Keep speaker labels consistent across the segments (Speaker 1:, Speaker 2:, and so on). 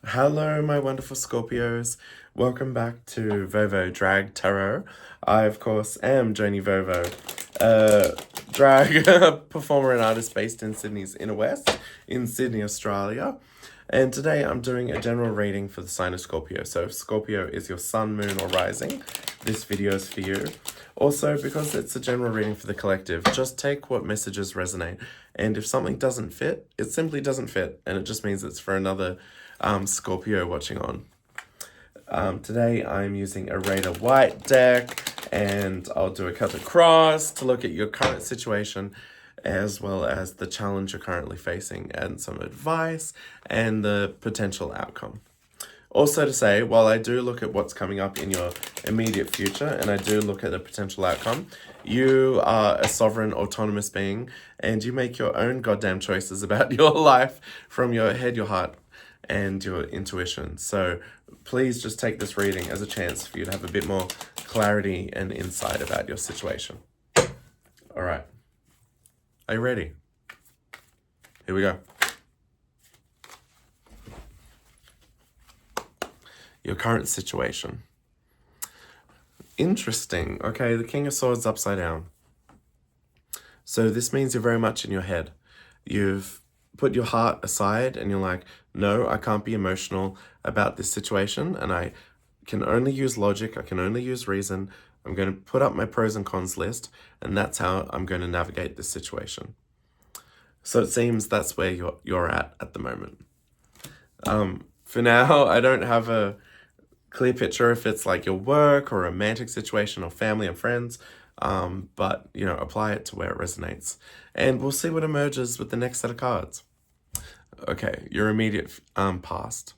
Speaker 1: Hello, my wonderful Scorpios. Welcome back to Vovo Drag Tarot. I, of course, am Joni Vovo, a drag performer and artist based in Sydney's Inner West, in Sydney, Australia. And today I'm doing a general reading for the sign of Scorpio. So if Scorpio is your sun, moon, or rising, this video is for you. Also, because it's a general reading for the collective, just take what messages resonate. And if something doesn't fit, it simply doesn't fit. And it just means it's for another Scorpio watching on. Today I'm using a Raider White deck, and I'll do a cut across to look at your current situation as well as the challenge you're currently facing and some advice and the potential outcome. Also to say, while I do look at what's coming up in your immediate future and I do look at the potential outcome, you are a sovereign, autonomous being and you make your own goddamn choices about your life from your head, your heart, and your intuition. So please just take this reading as a chance for you to have a bit more clarity and insight about your situation. All right. Are you ready? Here we go. Your current situation. Interesting. Okay, the King of Swords upside down. So this means you're very much in your head. You've put your heart aside and you're like, no, I can't be emotional about this situation and I can only use logic, I can only use reason. I'm going to put up my pros and cons list and that's how I'm going to navigate this situation. So it seems that's where you're at the moment. For now, I don't have a clear picture if it's like your work or romantic situation or family and friends, but you know, apply it to where it resonates and we'll see what emerges with the next set of cards. Okay, your immediate past.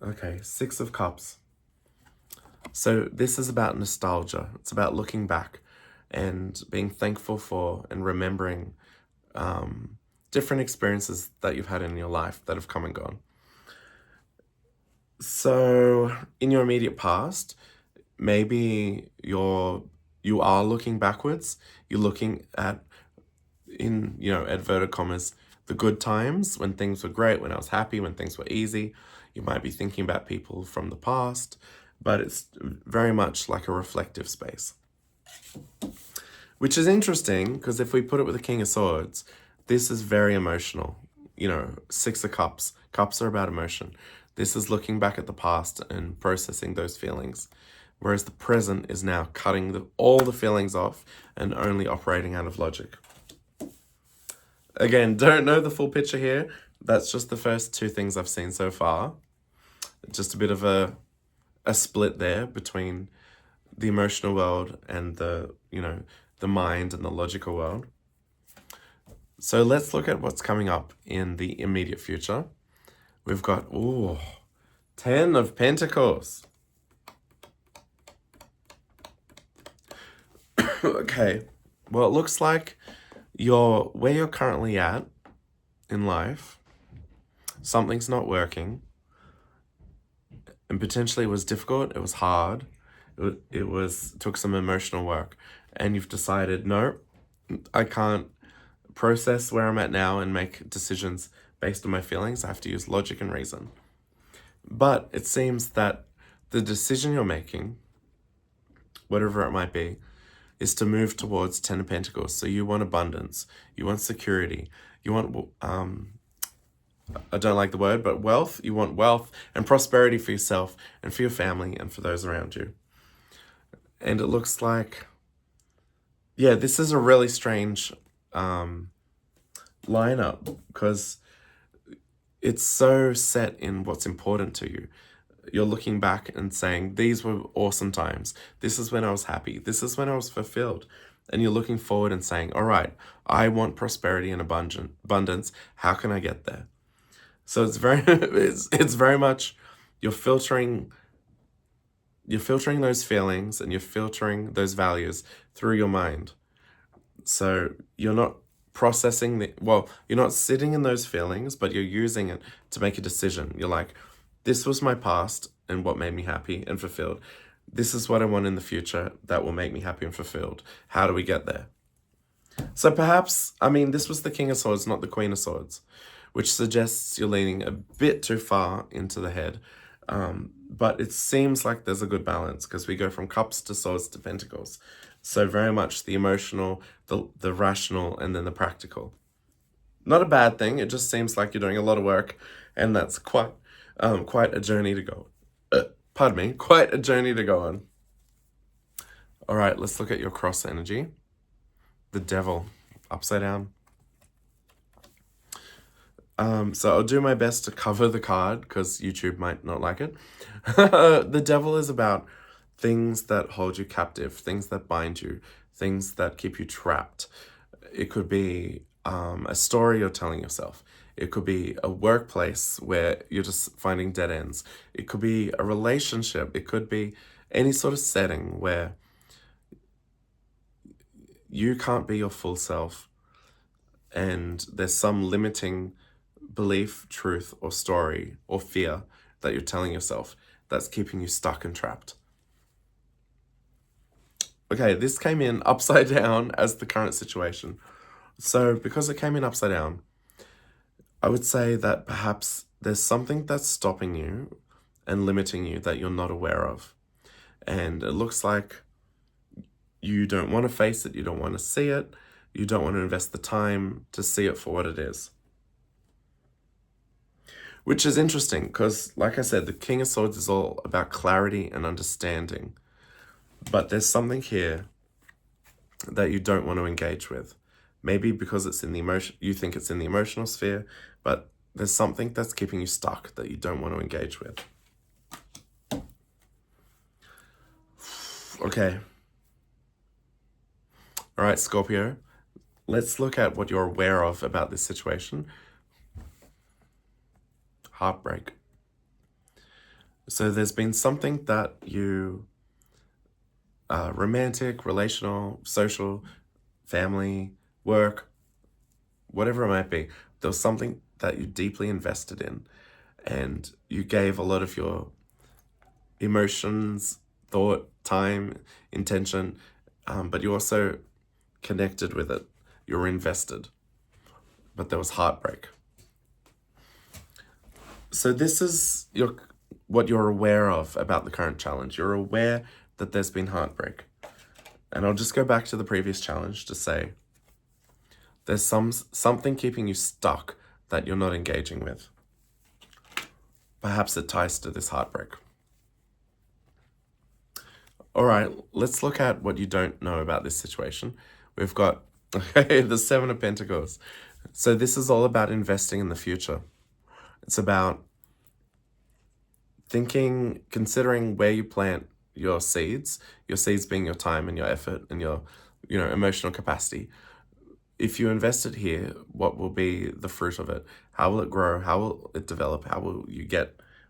Speaker 1: Okay, Six of Cups. So this is about nostalgia. It's about looking back and being thankful for and remembering different experiences that you've had in your life that have come and gone. So in your immediate past, maybe you are looking backwards. You're looking at, in, you know, inverted commas, the good times when things were great, when I was happy, when things were easy. You might be thinking about people from the past, but it's very much like a reflective space. Which is interesting because if we put it with the King of Swords, this is very emotional. You know, Six of Cups. Cups are about emotion. This is looking back at the past and processing those feelings. Whereas the present is now cutting all the feelings off and only operating out of logic. Again, don't know the full picture here. That's just the first two things I've seen so far. Just a bit of a split there between the emotional world and the, you know, the mind and the logical world. So let's look at what's coming up in the immediate future. We've got, 10 of Pentacles. Okay, well, it looks like where you're currently at in life, something's not working, and potentially it was difficult, it was hard, it took some emotional work, and you've decided, no, I can't process where I'm at now and make decisions based on my feelings. I have to use logic and reason. But it seems that the decision you're making, whatever it might be, is to move towards 10 of Pentacles. So you want abundance, you want security, you want, I don't like the word, but wealth. You want wealth and prosperity for yourself and for your family and for those around you. And it looks like, yeah, this is a really strange lineup because it's so set in what's important to you. You're looking back and saying, these were awesome times. This is when I was happy. This is when I was fulfilled. And you're looking forward and saying, all right, I want prosperity and abundance. How can I get there? So it's very, it's very much, you're filtering those feelings and you're filtering those values through your mind. So you're not processing you're not sitting in those feelings, but you're using it to make a decision. You're like, this was my past and what made me happy and fulfilled. This is what I want in the future that will make me happy and fulfilled. How do we get there? So perhaps, I mean, this was the King of Swords, not the Queen of Swords, which suggests you're leaning a bit too far into the head. But it seems like there's a good balance because we go from cups to swords to pentacles. So very much the emotional, the rational, and then the practical. Not a bad thing. It just seems like you're doing a lot of work, and that's quite a journey to go. Pardon me, quite a journey to go on. All right, let's look at your cross energy. The devil, upside down. So I'll do my best to cover the card because YouTube might not like it. The devil is about things that hold you captive, things that bind you, things that keep you trapped. It could be a story you're telling yourself. It could be a workplace where you're just finding dead ends. It could be a relationship. It could be any sort of setting where you can't be your full self and there's some limiting belief, truth, or story, or fear that you're telling yourself that's keeping you stuck and trapped. Okay, this came in upside down as the current situation. So because it came in upside down, I would say that perhaps there's something that's stopping you and limiting you that you're not aware of. And it looks like you don't want to face it, you don't want to see it, you don't want to invest the time to see it for what it is. Which is interesting because, like I said, the King of Swords is all about clarity and understanding. But there's something here that you don't want to engage with. Maybe because it's in the emotion, you think it's in the emotional sphere, but there's something that's keeping you stuck that you don't want to engage with. Okay. All right, Scorpio. Let's look at what you're aware of about this situation. Heartbreak. So there's been something that you, romantic, relational, social, family, work, whatever it might be, there was something that you deeply invested in and you gave a lot of your emotions, thought, time, intention, but you also connected with it. You were invested, but there was heartbreak. So this is what you're aware of about the current challenge. You're aware that there's been heartbreak. And I'll just go back to the previous challenge to say there's something keeping you stuck that you're not engaging with. Perhaps it ties to this heartbreak. All right, let's look at what you don't know about this situation. We've got the Seven of Pentacles. So this is all about investing in the future. It's about considering where you plant your seeds being your time and your effort and your, emotional capacity. If you invest it here, what will be the fruit of it? How will it grow? How will it develop?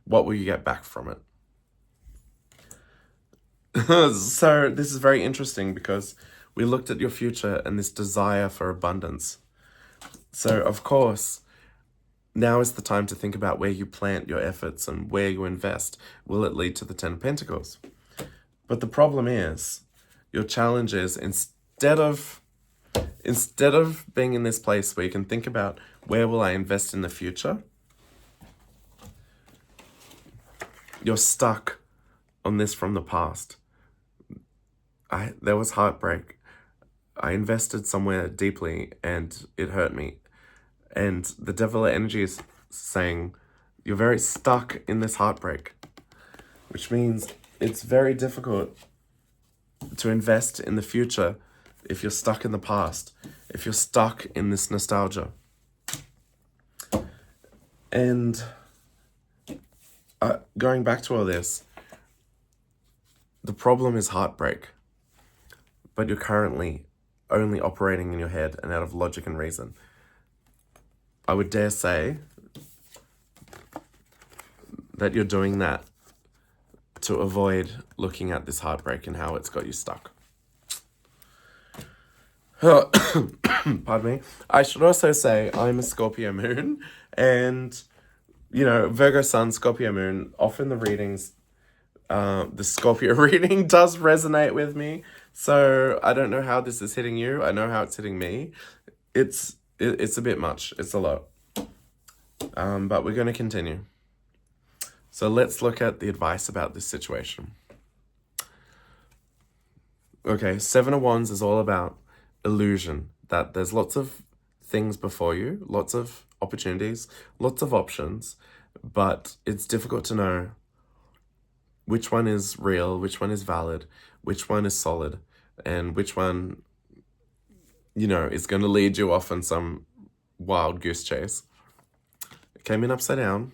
Speaker 1: What will you get back from it? So this is very interesting because we looked at your future and this desire for abundance. So of course, now is the time to think about where you plant your efforts and where you invest. Will it lead to the 10 of Pentacles? But the problem is, your challenge is instead of being in this place where you can think about where will I invest in the future, you're stuck on this from the past. There was heartbreak. I invested somewhere deeply and it hurt me. And the devil energy is saying you're very stuck in this heartbreak, which means it's very difficult to invest in the future if you're stuck in the past, if you're stuck in this nostalgia. And going back to all this, the problem is heartbreak, but you're currently only operating in your head and out of logic and reason. I would dare say that you're doing that to avoid looking at this heartbreak and how it's got you stuck. Pardon me. I should also say I'm a Scorpio moon and, Virgo sun, Scorpio moon. Often the readings, the Scorpio reading does resonate with me. So I don't know how this is hitting you. I know how it's hitting me. It's a bit much. It's a lot. But we're going to continue. So let's look at the advice about this situation. Okay, Seven of Wands is all about illusion, that there's lots of things before you, lots of opportunities, lots of options, but it's difficult to know which one is real, which one is valid, which one is solid, and which one, you know, is going to lead you off on some wild goose chase. It came in upside down.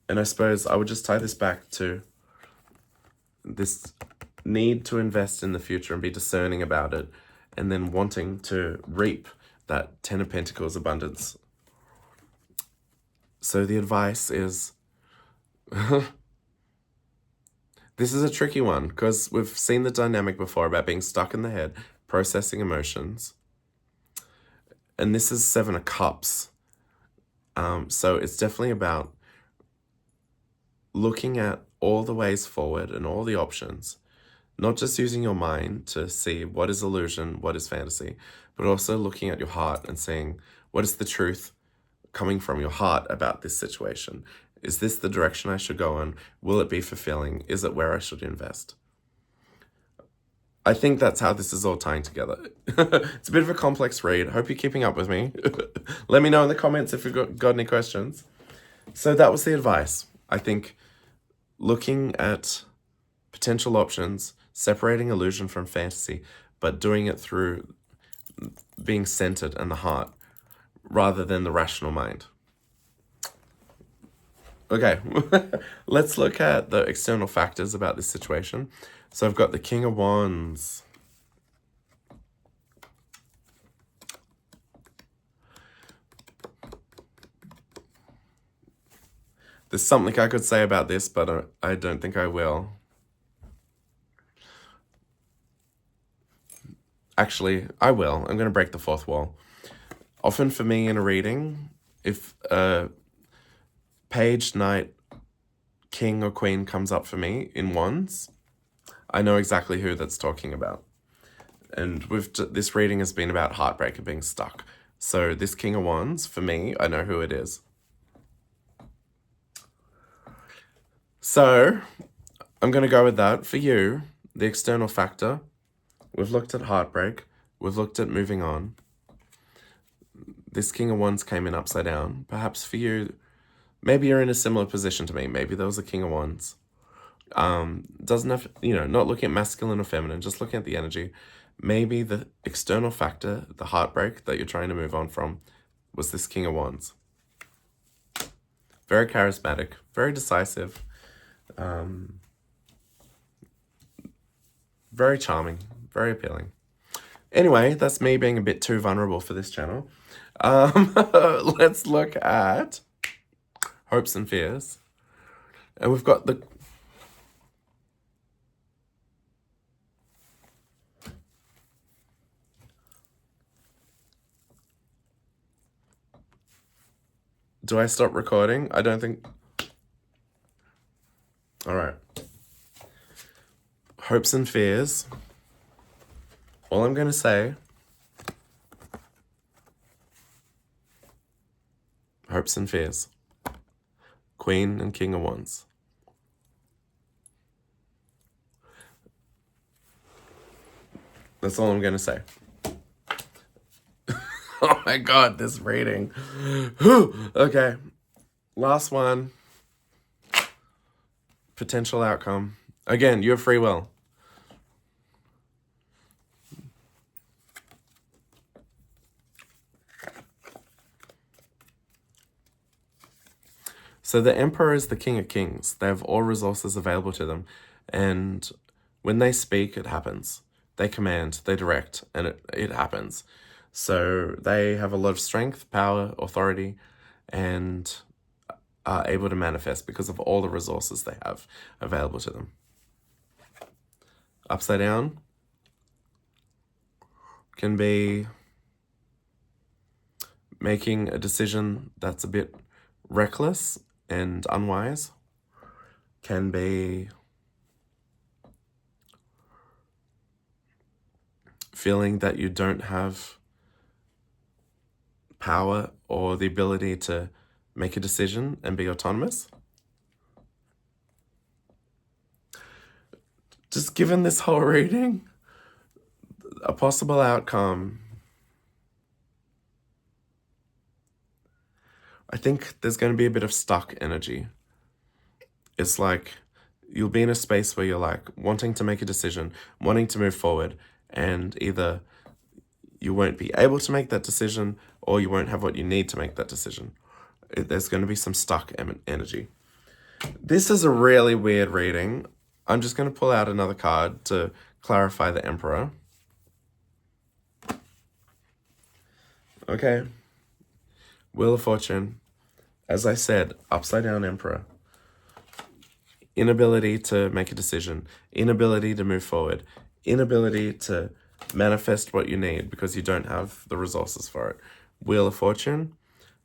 Speaker 1: And I suppose I would just tie this back to this need to invest in the future and be discerning about it, and then wanting to reap that Ten of Pentacles abundance. So the advice is, this is a tricky one because we've seen the dynamic before about being stuck in the head, processing emotions. And this is Seven of Cups. So it's definitely about looking at all the ways forward and all the options, not just using your mind to see what is illusion, what is fantasy, but also looking at your heart and saying, what is the truth coming from your heart about this situation? Is this the direction I should go in? Will it be fulfilling? Is it where I should invest? I think that's how this is all tying together. It's a bit of a complex read. Hope you're keeping up with me. Let me know in the comments if you've got any questions. So that was the advice. I think looking at potential options, separating illusion from fantasy, but doing it through being centered in the heart rather than the rational mind. Okay, let's look at the external factors about this situation. So I've got the King of Wands. There's something I could say about this, but I don't think I will. Actually, I will. I'm going to break the fourth wall. Often for me in a reading, if a page, knight, king or queen comes up for me in wands, I know exactly who that's talking about. And this reading has been about heartbreak and being stuck. So this King of Wands, for me, I know who it is. So I'm going to go with that. For you, the external factor, we've looked at heartbreak. We've looked at moving on. This King of Wands came in upside down. Perhaps for you, maybe you're in a similar position to me. Maybe there was a King of Wands. Doesn't have, not looking at masculine or feminine, just looking at the energy. Maybe the external factor, the heartbreak that you're trying to move on from, was this King of Wands. Very charismatic, very decisive, very charming, very appealing. Anyway, that's me being a bit too vulnerable for this channel. Let's look at hopes and fears. And we've got the... Do I stop recording? I don't think... All right. Hopes and fears. All I'm going to say... Hopes and fears. Queen and King of Wands. That's all I'm going to say. Oh my God, this reading. Okay. Last one. Potential outcome. Again, you have free will. So the Emperor is the King of Kings. They have all resources available to them. And when they speak, it happens. They command, they direct, and it happens. So they have a lot of strength, power, authority, and are able to manifest because of all the resources they have available to them. Upside down can be making a decision that's a bit reckless and unwise. Can be feeling that you don't have power or the ability to make a decision and be autonomous. Just given this whole reading, a possible outcome, I think there's going to be a bit of stuck energy. It's like you'll be in a space where you're like wanting to make a decision, wanting to move forward, and either you won't be able to make that decision or you won't have what you need to make that decision. There's going to be some stuck energy. This is a really weird reading. I'm just going to pull out another card to clarify the Emperor. Okay. Wheel of Fortune. As I said, upside down Emperor. Inability to make a decision. Inability to move forward. Inability to manifest what you need because you don't have the resources for it. Wheel of Fortune.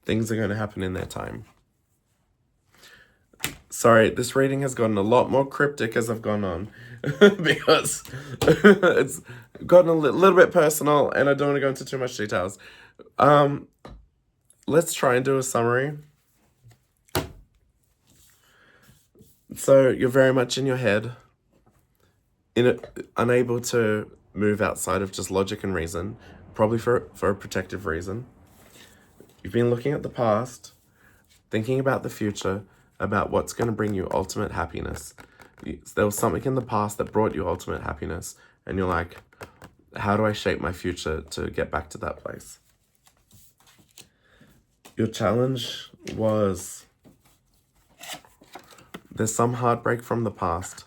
Speaker 1: Things are going to happen in their time. Sorry, this reading has gotten a lot more cryptic as I've gone on because it's gotten a little bit personal and I don't want to go into too much details. Let's try and do a summary. So you're very much in your head, unable to move outside of just logic and reason, probably for a protective reason. You've been looking at the past, thinking about the future, about what's going to bring you ultimate happiness. There was something in the past that brought you ultimate happiness, and you're like, how do I shape my future to get back to that place? Your challenge was there's some heartbreak from the past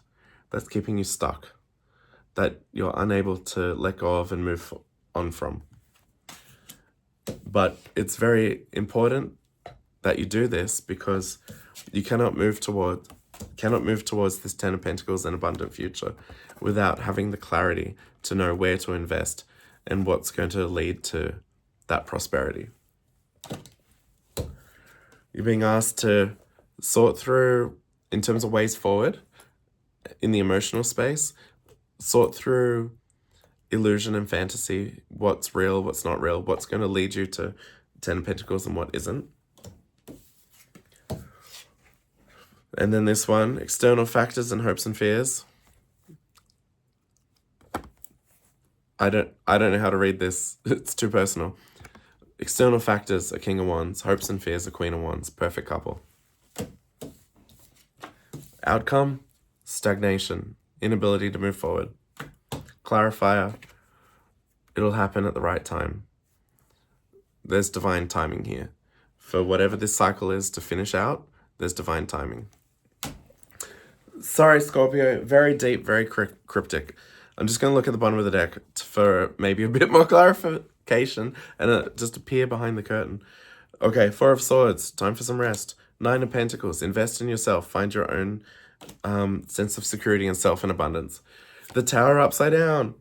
Speaker 1: that's keeping you stuck, that you're unable to let go of and move on from. But it's very important that you do this because you cannot move towards this Ten of Pentacles and abundant future without having the clarity to know where to invest and what's going to lead to that prosperity. You're being asked to sort through, in terms of ways forward, in the emotional space, sort through illusion and fantasy, what's real, what's not real, what's going to lead you to Ten of Pentacles and what isn't. And then this one, external factors and hopes and fears. I don't know how to read this. It's too personal. External factors, a King of Wands. Hopes and fears, a Queen of Wands. Perfect couple. Outcome, stagnation, inability to move forward. Clarifier, it'll happen at the right time. There's divine timing here. For whatever this cycle is to finish out, there's divine timing. Sorry, Scorpio, very deep, very cryptic. I'm just going to look at the bottom of the deck for maybe a bit more clarification and just a peer behind the curtain. Okay, Four of Swords, time for some rest. Nine of Pentacles, invest in yourself, find your own sense of security and self and abundance. The Tower upside down.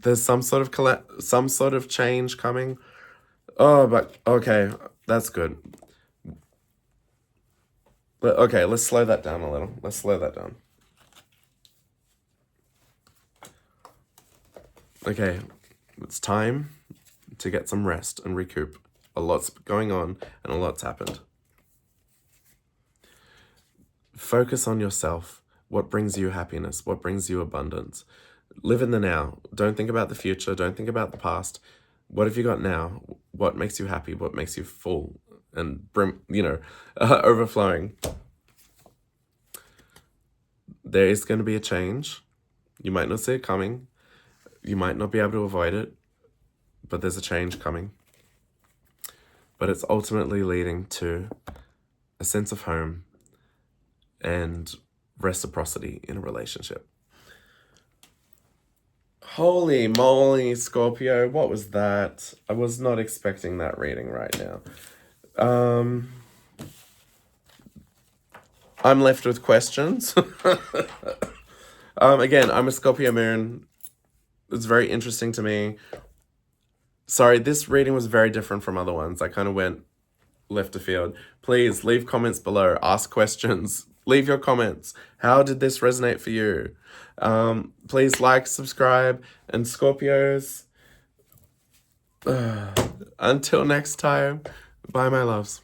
Speaker 1: There's some sort of change coming. Oh, but okay, that's good. But okay, let's slow that down a little. Let's slow that down. Okay, it's time to get some rest and recoup. A lot's going on and a lot's happened. Focus on yourself. What brings you happiness? What brings you abundance? Live in the now. Don't think about the future. Don't think about the past. What have you got now? What makes you happy? What makes you full and overflowing? There is going to be a change. You might not see it coming. You might not be able to avoid it, but there's a change coming. But it's ultimately leading to a sense of home and reciprocity in a relationship. Holy moly, Scorpio, what was that? I was not expecting that reading right now. I'm left with questions. Again, I'm a Scorpio moon. It's very interesting to me. Sorry, this reading was very different from other ones. I kind of went left of field. Please leave comments below. Ask questions. Leave your comments. How did this resonate for you? Please like, subscribe, and Scorpios, until next time, bye, my loves.